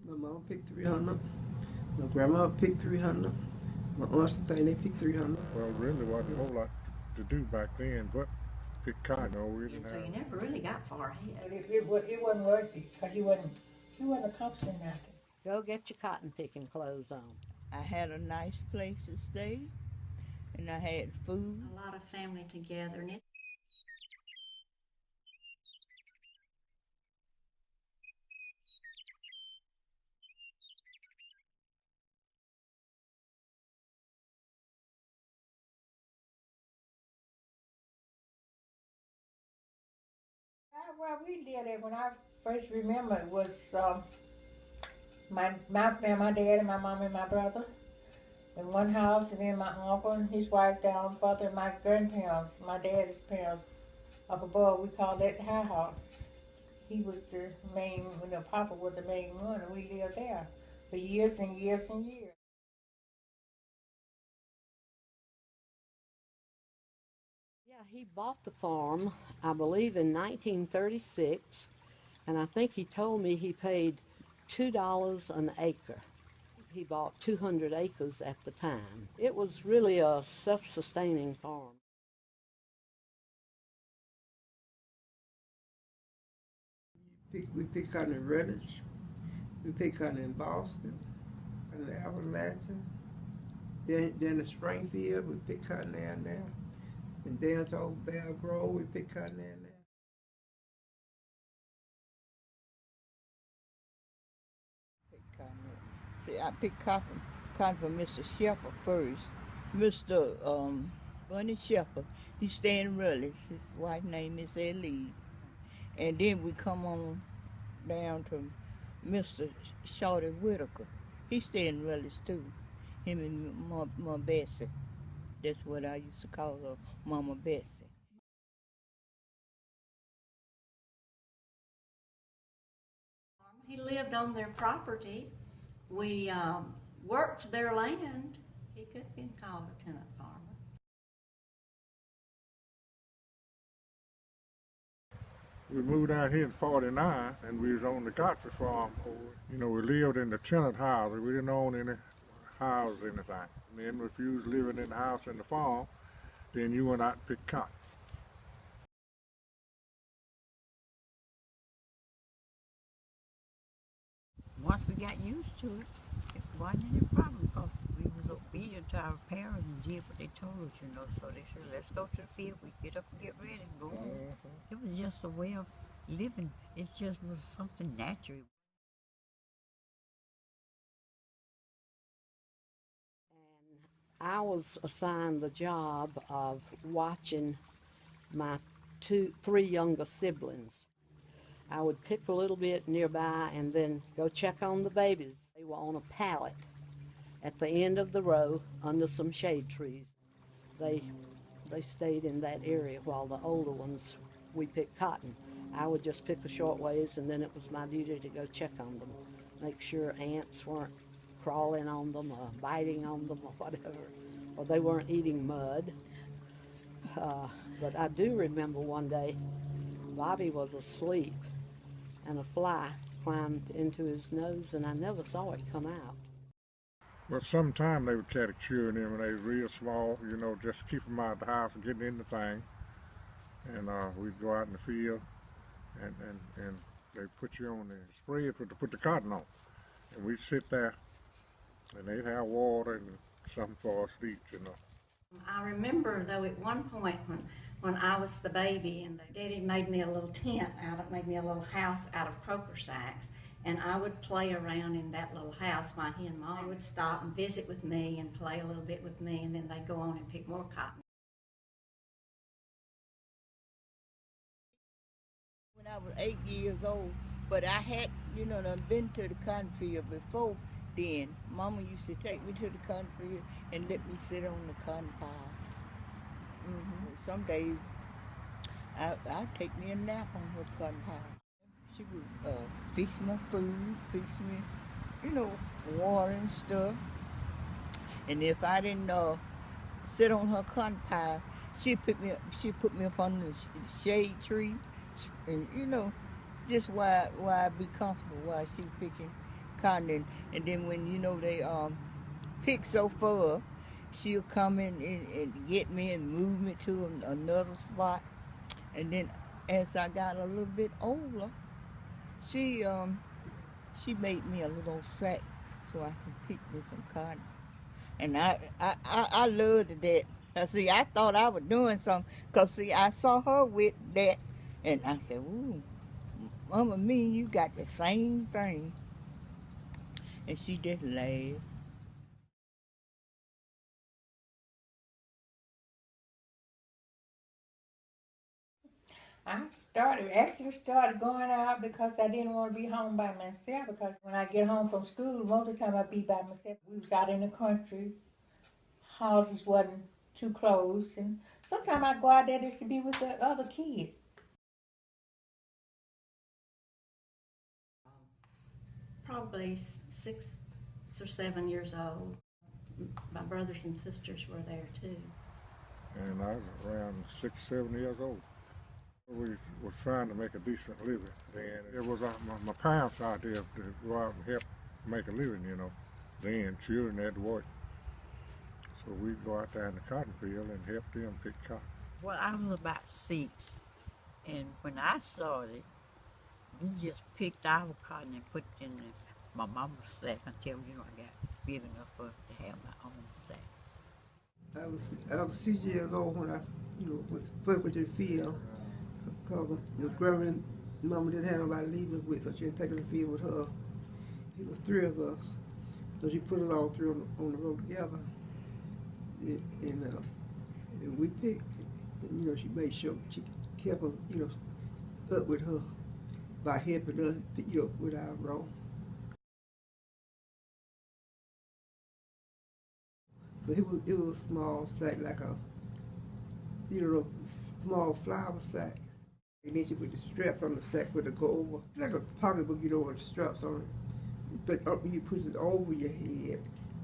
My mom picked 300. My grandma picked 300. My aunts and thing, they picked 300. Well, really wasn't a whole lot to do back then, but pick cotton. No, we didn't And so have. you never really got far But ahead. it wasn't worth it because he wasn't accomplishing nothing. Go get your cotton picking clothes on. I had a nice place to stay, and I had food. A lot of family togetherness. Well, we did it when I first remember it was my family, my dad and my mom and my brother in one house, and then my uncle and his wife down further, and my grandparents, my dad's parents up above. We called that the high house. He was the main, Papa was the main one, and we lived there for years and years and years. Yeah, he bought the farm, I believe, in 1936, and I think he told me he paid $2 an acre. He bought 200 acres at the time. It was really a self-sustaining farm. We picked cotton in Reddish. We picked cotton in Boston, cotton in Appalachia. Then in Springfield, we picked cotton there and there. And down to Old Bear Grove, we picked cotton there and there. Pick cotton. See, I picked cotton from Mr. Shepherd first. Mr. Bunny Shepherd, he stayed in Rutledge. His wife name is Ellie. And then we come on down to Mr. Shorty Whitaker. He stayed in Rutledge too. Him and Mama Bessie. That's what I used to call her, Mama Bessie. He lived on their property. We worked their land. He could have been called a tenant farmer. We moved out here in '49, and we was on the Godfrey farm. We lived in the tenant house. We didn't own any house or anything. And then if you was living in the house and the farm, then you went out and picked cotton. Once we got used to it, it wasn't any problem because we was obedient to our parents and did what they told us, So they said, let's go to the field. We get up and get ready and go home. It was just a way of living. It just was something natural. And I was assigned the job of watching my three younger siblings. I would pick a little bit nearby and then go check on the babies. They were on a pallet at the end of the row under some shade trees. They stayed in that area while the older ones, we picked cotton. I would just pick a short ways, and then it was my duty to go check on them, make sure ants weren't crawling on them or biting on them or whatever, or they weren't eating mud. But I do remember one day Bobby was asleep and a fly climbed into his nose, and I never saw it come out. But sometime they would catch chewing them when they was real small, just keep them out of the house and getting into things. And we'd go out in the field and they put you on the spread to put the cotton on. And we'd sit there and they'd have water and something for us to eat, I remember, though, at one point when I was the baby and Daddy made me a little made me a little house out of croaker sacks, and I would play around in that little house while he and Mom would stop and visit with me and play a little bit with me, and then they'd go on and pick more cotton. When I was 8 years old, but I had, done been to the cotton field before then. Mama used to take me to the cotton field and let me sit on the cotton pile. Some days I'd take me a nap on her cotton pile. She would fix my food, fix me, water and stuff. And if I didn't sit on her cotton pile, she'd put me up on the shade tree, and just why I be comfortable while she cotton, and then when you know they pick so far, she'll come in and get me and move me to another spot. And then as I got a little bit older, she made me a little sack so I could pick me some cotton. And I loved that. See, I thought I was doing something, because, see, I saw her with that, and I said, ooh, Mama, me and you got the same thing. And she just laughed. I actually started going out because I didn't want to be home by myself, because when I get home from school, most of the time I'd be by myself. We was out in the country, houses wasn't too close, and sometimes I'd go out there just to be with the other kids. Probably 6 or 7 years old. My brothers and sisters were there too. And I was around 6, 7 years old. We was trying to make a decent living. Then it was my parents out there to go out and help make a living, you know. Then children had to work. So we'd go out there in the cotton field and help them pick cotton. Well, I was about 6, and when I started, we just picked our cotton and put it in my mama's sack until, I got big enough for us to have my own sack. I was 6 years old when I, was first went to the field. Cause grandma and mama didn't have nobody to leave us with, so she had taken the field with her. It was 3 of us, so she put us all 3 on the road together. And we picked. And, she made sure she kept us, up with her by helping us, with our row. So it was a small sack, like a, small flour sack. And then she put the straps on the sack with the go over, like a pocketbook, over the straps on it. But you put it over your head,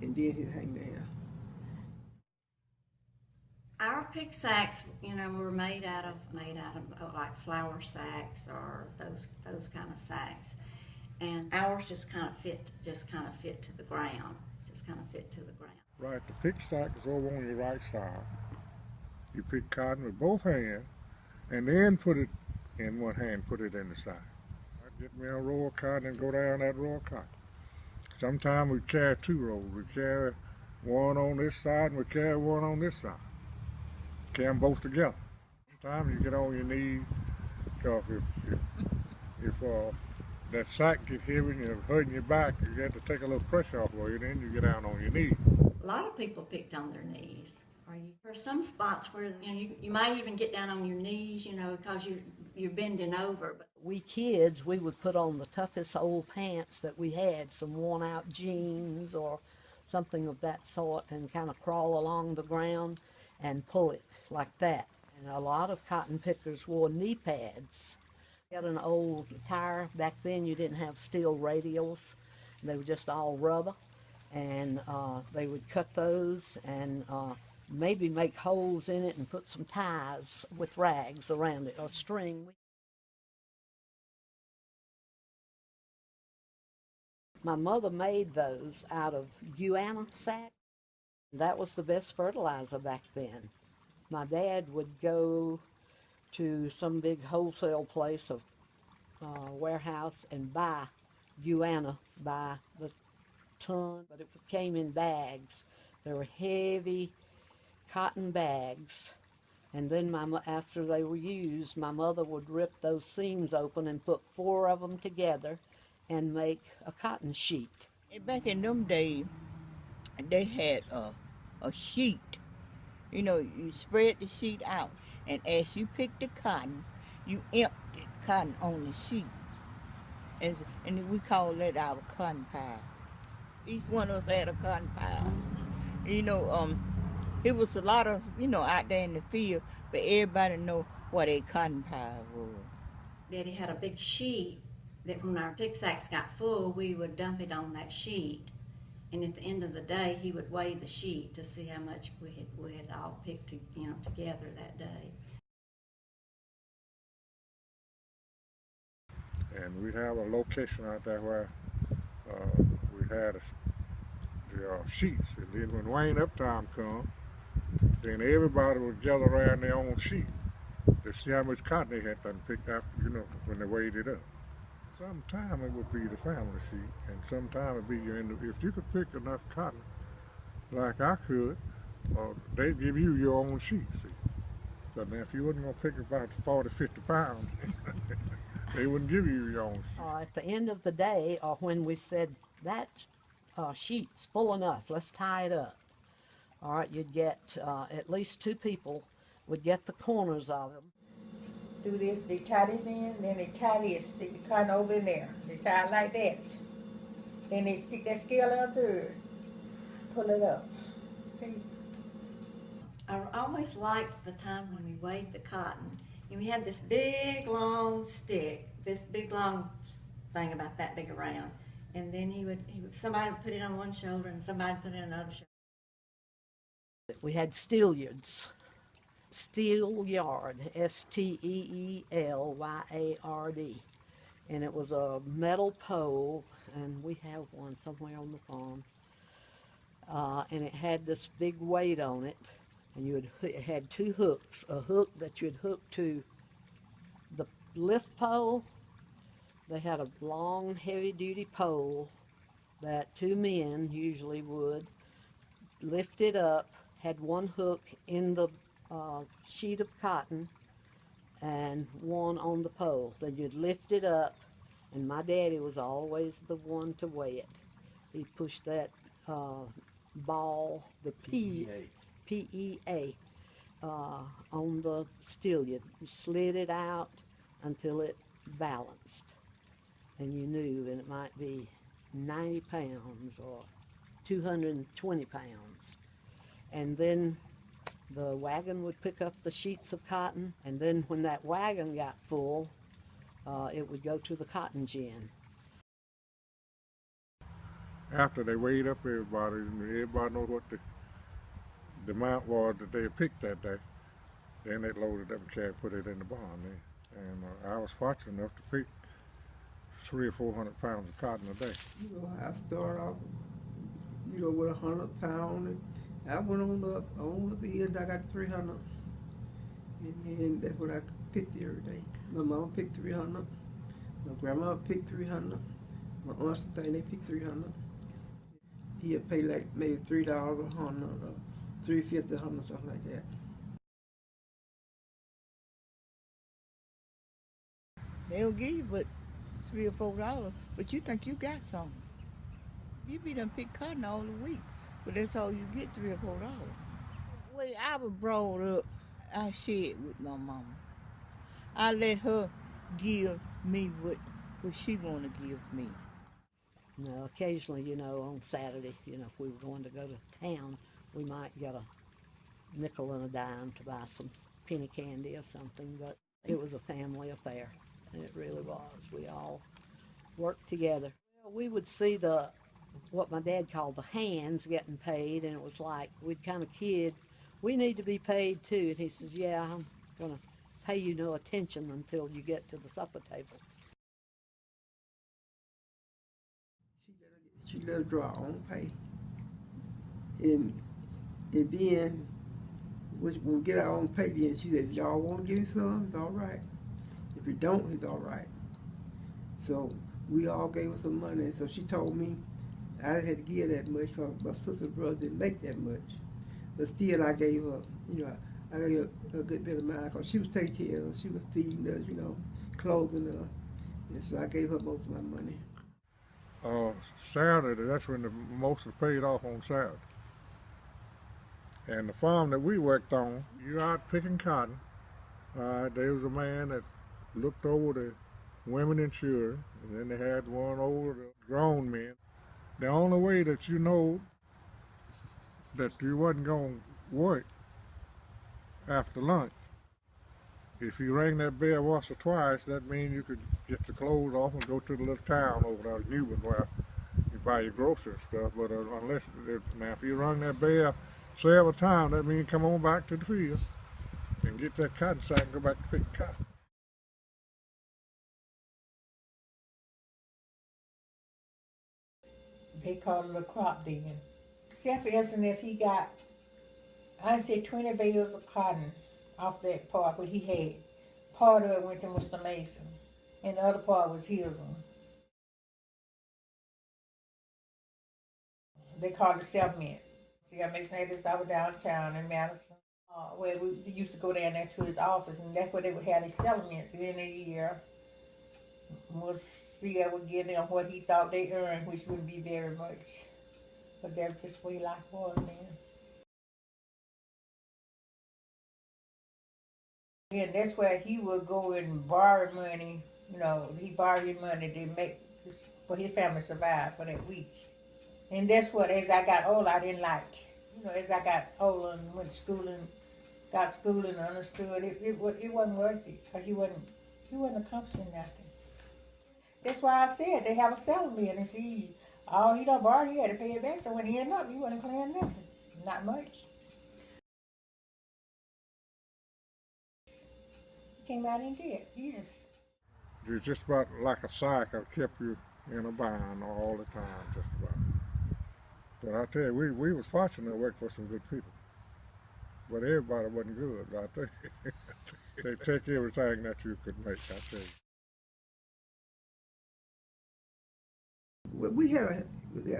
and then it hang down. Our pick sacks, were made out of like flour sacks or those kind of sacks, and ours just kind of fit to the ground, Right, the pick sack is over on your right side. You pick cotton with both hands, and then put it in one hand, put it in the side. I'd get me a roll of cotton and go down that roll of cotton. Sometimes we carry 2 rolls. We carry one on this side and we carry one on this side. Carry them both together. Sometimes you get on your knees, because if that sack get heavy and you're hurting your back, you have to take a little pressure off of you, then you get down on your knees. A lot of people picked on their knees. There are some spots where you might even get down on your knees, because you're bending over. But We kids, we would put on the toughest old pants that we had, some worn out jeans or something of that sort, and kind of crawl along the ground and pull it like that. And a lot of cotton pickers wore knee pads. Got an old tire. Back then you didn't have steel radials. They were just all rubber. And they would cut those and maybe make holes in it and put some ties with rags around it or string. My mother made those out of guana sack. That was the best fertilizer back then. My dad would go to some big wholesale place of warehouse and buy guana by the ton, but it came in bags. They were heavy cotton bags. And then after they were used, my mother would rip those seams open and put 4 of them together and make a cotton sheet. Back in them days, they had a sheet. You spread the sheet out, and as you pick the cotton, you empty cotton on the sheet. And we call that our cotton pile. Each one of us had a cotton pile. It was a lot of, out there in the field, but everybody know what a cotton pile was. Daddy had a big sheet that when our pick sacks got full, we would dump it on that sheet. And at the end of the day, he would weigh the sheet to see how much we had all picked together that day. And we'd have a location out there where We had the sheets, and then when rain up time come, then everybody would gather around their own sheet to see how much cotton they had done picked up, when they weighed it up. Sometime it would be the family sheet, and sometime it'd be if you could pick enough cotton, like I could, they'd give you your own sheet, see. But now if you wasn't gonna pick about 40, 50 pounds, they wouldn't give you your own sheet. At the end of the day, or when we said that sheet's full enough, let's tie it up. All right, you'd get at least 2 people would get the corners of them. Do this, they tie this in, then they tie this, see the cotton over in there. They tie it like that. Then they stick that scale out through it, pull it up. See? I always liked the time when we weighed the cotton, and we had this big long stick, this big long thing about that big around, and then somebody would put it on one shoulder and somebody would put it on the other shoulder. We had steelyards. Steelyard, Steelyard, and it was a metal pole, and we have one somewhere on the farm, and it had this big weight on it, and it had 2 hooks, a hook that you'd hook to the lift pole. They had a long, heavy-duty pole that 2 men usually would lift it up, had 1 hook in the sheet of cotton and 1 on the pole. Then you'd lift it up, and my daddy was always the one to weigh it. He pushed that ball, the PEA, on the steelyard. You slid it out until it balanced, and you knew, and it might be 90 pounds or 220 pounds. And then the wagon would pick up the sheets of cotton, and then when that wagon got full, it would go to the cotton gin. After they weighed up everybody, and everybody knows what the amount was that they picked that day, then they loaded up and put it in the barn there. And I was fortunate enough to pick 300 or 400 pounds of cotton a day. I started off, with 100 pounds, and I went on up the end, I got 300. And that's what I picked every day. My mom picked 300. My grandma picked 300. My aunts and thing, they picked 300. He'd pay like maybe $3 a hundred, or $3.50 a hundred, something like that. They'll give you but $3 or $4, but you think you got something. You be done pick cotton all the week, but that's all you get, $3 or $4. The way I was brought up, I shared with my mama. I let her give me what she want to give me. Now, occasionally, on Saturday, if we were going to go to town, we might get a nickel and a dime to buy some penny candy or something, but it was a family affair. It really was. We all worked together. Well, we would see what my dad called the hands getting paid, and it was like we'd kind of kid, we need to be paid too. And he says, yeah, I'm going to pay you no attention until you get to the supper table. She let us draw our own pay. And then, when we get our own pay, then she said, if y'all want to give me some, it's all right. If you don't, it's all right. So we all gave her some money. So she told me I didn't have to give that much because my sister and brother didn't make that much. But still, I gave her, I gave her a good bit of mine because she was taking care of us. She was feeding us, clothing us. And so I gave her most of my money. Saturday, that's when most was paid off on Saturday. And the farm that we worked on, you out picking cotton. There was a man that looked over the women and children, and then they had one over the grown men. The only way that you know that you wasn't going to work after lunch, if you rang that bell once or twice, that means you could get your clothes off and go to the little town over there, Newman, where you buy your groceries and stuff. But now if you rung that bell several times, that means come on back to the field and get that cotton sack and go back to pick cotton. they called it a crop digging. Say for instance, if he got, I'd say 20 bales of cotton off that part, what he had. Part of it went to Mr. Mason, and the other part was his one. They called it settlement. See, I Mason had this over downtown in Madison, where we used to go down there to his office, and that's where they would have his settlements in a year. We'll see, I would give them what he thought they earned, which wouldn't be very much. But that's just the way life was then. And that's where he would go and borrow money. You know, he borrowed money to make for his family to survive for that week. And that's what, as I got older, I didn't like. You know, as I got older and went to school and got school and understood, it wasn't worth it because he wasn't accomplishing nothing. That's why I said they have a settlement and see, all he done borrowed, he had to pay it back. So when he ended up, he wasn't clearing nothing, not much. Came out in debt, yes. It's just about like a cycle kept you in a bind all the time, just about. But I tell you, we was fortunate to work for some good people. But everybody wasn't good, I tell you. They take everything that you could make, I tell you. Well, we had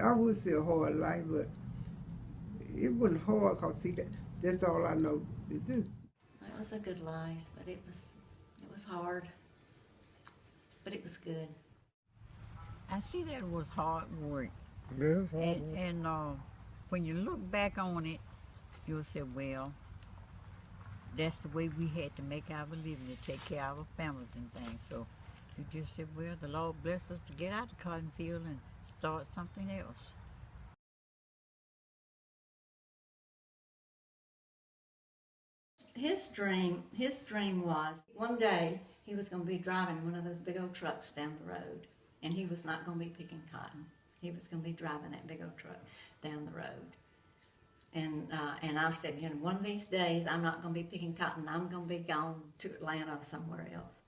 I would say a hard life, but it wasn't hard because see, that's all I know to do. It was a good life, but it was hard, but it was good. I see that it was hard work. Yes, And when you look back on it, you'll say, well, that's the way we had to make our living, to take care of our families and things. So you just said, well, the Lord bless us to get out the cotton field and start something else. His dream was one day he was going to be driving one of those big old trucks down the road, and he was not going to be picking cotton. He was going to be driving that big old truck down the road. And I said, you know, one of these days I'm not going to be picking cotton. I'm going to be gone to Atlanta or somewhere else.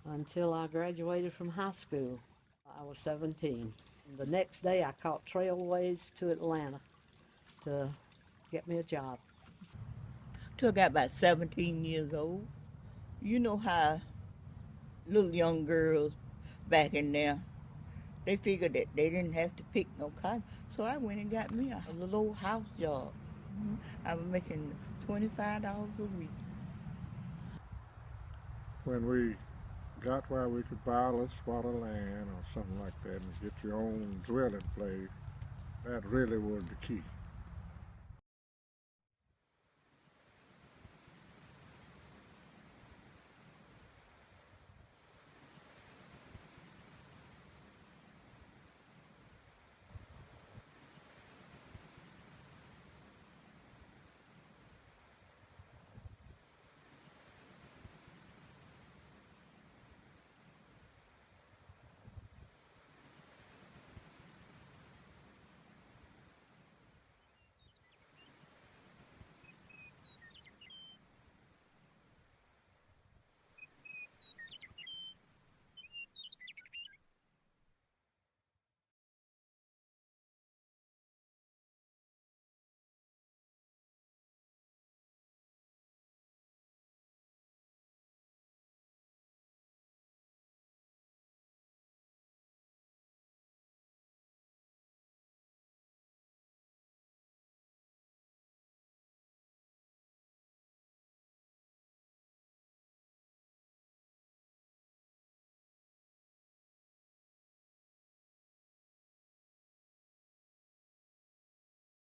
Until I graduated from high school. I was 17. The next day I caught trailways to Atlanta to get me a job. Till I got about 17 years old. You know how little young girls back in there, they figured that they didn't have to pick no cotton. So I went and got me a little old house job. I was making $25 a week. when we got where we could buy a little spot of land or something like that and get your own dwelling place, that really was the key.